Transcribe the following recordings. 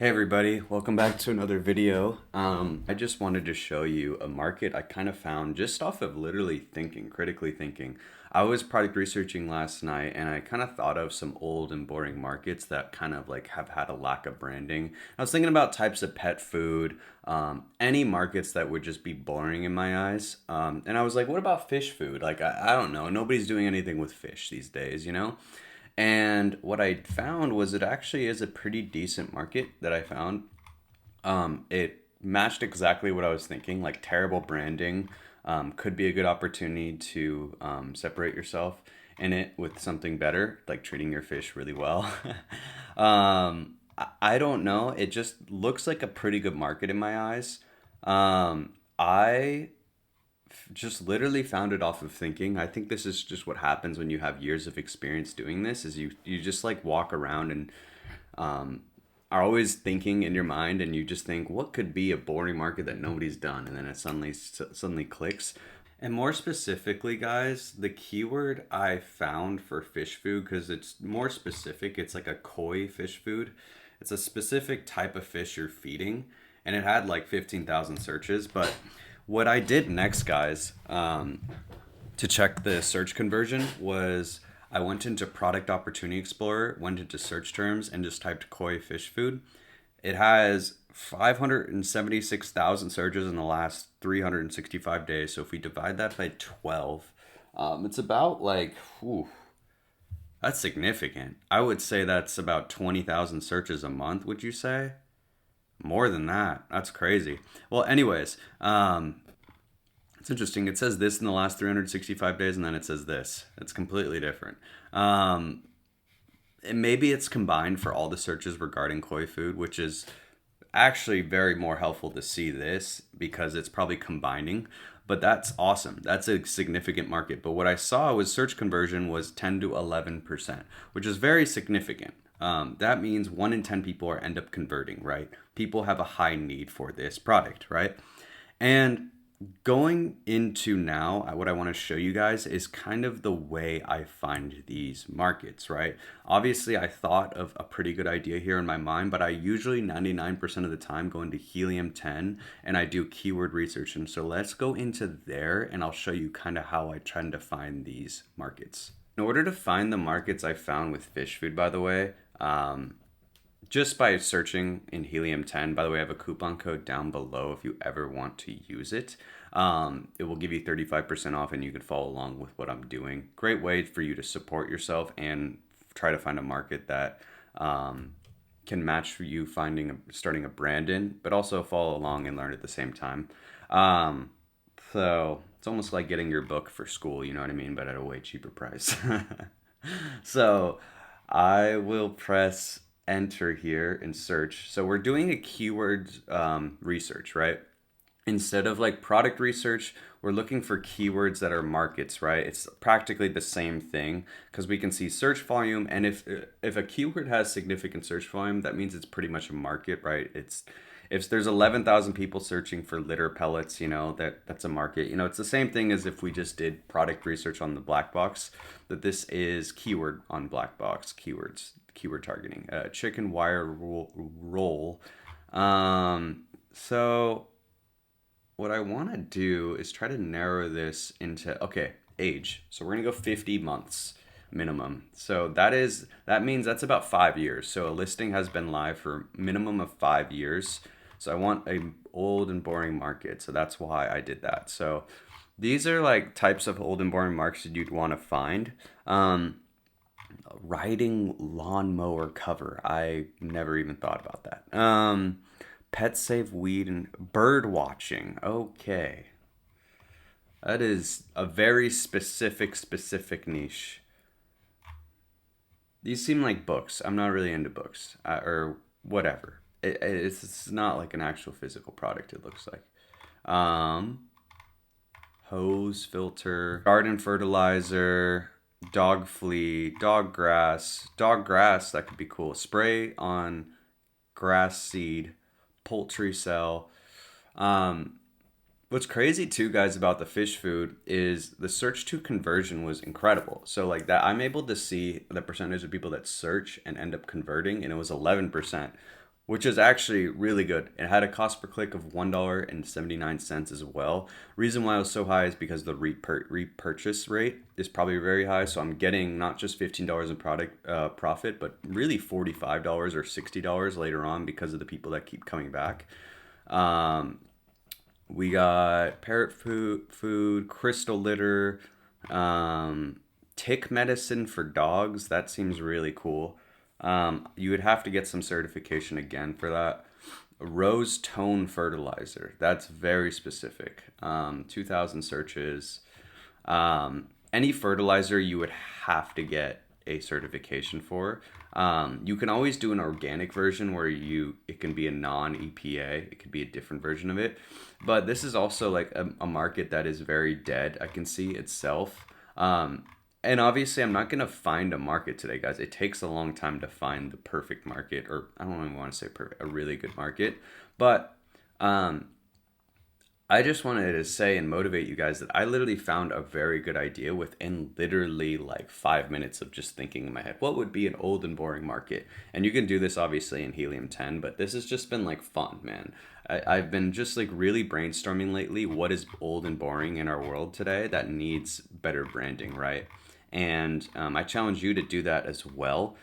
Hey everybody, welcome back to another video. I just wanted to show you a market I kind of found just off of literally thinking, critically thinking. I was product researching last night and I kind of thought of some old and boring markets that kind of like have had a lack of branding. I was thinking about types of pet food, any markets that would just be boring in my eyes. And I was like, what about fish food? Like, I don't know, nobody's doing anything with fish these days, you know? And what I found was it actually is a pretty decent market that I found. It matched exactly what I was thinking, like terrible branding. Could be a good opportunity to separate yourself in it with something better, like treating your fish really well. I don't know. It just looks like a pretty good market in my eyes. I just literally found it off of thinking. I think this is just what happens when you have years of experience doing this is you just like walk around and are always thinking in your mind and you just think what could be a boring market that nobody's done and then it suddenly clicks. And more specifically, guys, the keyword I found for fish food, because it's more specific, it's like a koi fish food. It's a specific type of fish you're feeding, and it had like 15,000 searches. But what I did next, guys, to check the search conversion was I went into Product Opportunity Explorer, went into search terms, and just typed koi fish food. It has 576,000 searches in the last 365 days. So if we divide that by 12, it's about like, whew, that's significant. I would say that's about 20,000 searches a month, would you say? More than that. That's crazy. Well, anyways, it's interesting. It says this in the last 365 days, and then it says this. It's completely different. Um, and maybe it's combined for all the searches regarding koi food, which is actually very more helpful to see this because it's probably combining. But that's awesome. That's a significant market. But what I saw was search conversion was 10 to 11%, which is very significant. That means 1 in 10 people are end up converting, right? People have a high need for this product, right? And going into now, what I want to show you guys is kind of the way I find these markets, right? Obviously, I thought of a pretty good idea here in my mind, but I usually 99% of the time go into Helium 10 and I do keyword research. And so let's go into there and I'll show you kind of how I tend to find these markets. In order to find the markets I found with fish food, by the way, just by searching in Helium 10, by the way, I have a coupon code down below if you ever want to use it. It will give you 35% off and you could follow along with what I'm doing. Great way for you to support yourself and try to find a market that can match for you starting a brand in, but also follow along and learn at the same time. So it's almost like getting your book for school, you know what I mean, but at a way cheaper price. So I will press enter here and search. So we're doing a keyword research, right? Instead of like product research, we're looking for keywords that are markets, right? It's practically the same thing because we can see search volume, and if a keyword has significant search volume, that means it's pretty much a market, right? It's if there's 11,000 people searching for litter pellets, that's a market. It's the same thing as if we just did product research on the black box, that this is keyword on black box keywords, keyword targeting. Chicken wire roll. So what I want to do is try to narrow this into, okay, age. So we're going to go 50 months minimum. So that means that's about 5 years. So a listing has been live for minimum of 5 years. So I want a old and boring market. So that's why I did that. So these are like types of old and boring markets that you'd want to find. Riding lawnmower cover. I never even thought about that. Pet save weed and bird watching. Okay. That is a very specific niche. These seem like books. I'm not really into books or whatever. It's not like an actual physical product, it looks like. Hose filter, garden fertilizer, dog flea, dog grass. Dog grass, that could be cool. Spray on grass seed, poultry cell. What's crazy too, guys, about the fish food is the search to conversion was incredible. So like that, I'm able to see the percentage of people that search and end up converting, and it was 11%, which is actually really good. It had a cost per click of $1.79 as well. Reason why it was so high is because the repurchase rate is probably very high. So I'm getting not just $15 in product profit, but really $45 or $60 later on because of the people that keep coming back. Um, we got parrot food, crystal litter, tick medicine for dogs. That seems really cool. You would have to get some certification again for that. Rose tone fertilizer. That's very specific. 2,000 searches. Any fertilizer you would have to get a certification for. You can always do an organic version where it can be a non EPA. It could be a different version of it. But this is also like a market that is very dead. I can see itself. And obviously, I'm not going to find a market today, guys. It takes a long time to find the perfect market, or I don't even want to say perfect, a really good market. But I just wanted to say and motivate you guys that I literally found a very good idea within literally like 5 minutes of just thinking in my head. What would be an old and boring market? And you can do this obviously in Helium 10, but this has just been like fun, man. I've been just like really brainstorming lately what is old and boring in our world today that needs better branding, right? And I challenge you to do that as well.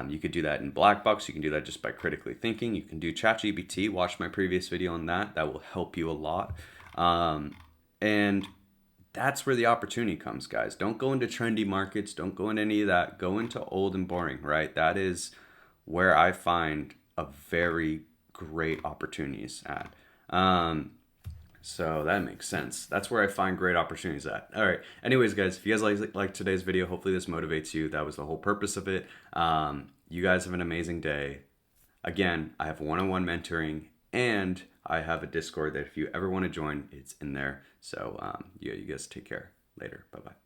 You could do that in Black Box. You can do that just by critically thinking. You can do ChatGPT. Watch my previous video on that. That will help you a lot. And that's where the opportunity comes, guys. Don't go into trendy markets. Don't go into any of that. Go into old and boring, right? That is where I find a very great opportunities at. So that makes sense. That's where I find great opportunities at. All right. Anyways, guys, if you guys like today's video, hopefully this motivates you. That was the whole purpose of it. You guys have an amazing day. Again, I have one-on-one mentoring and I have a Discord that if you ever want to join, it's in there. So yeah, you guys take care. Later. Bye-bye.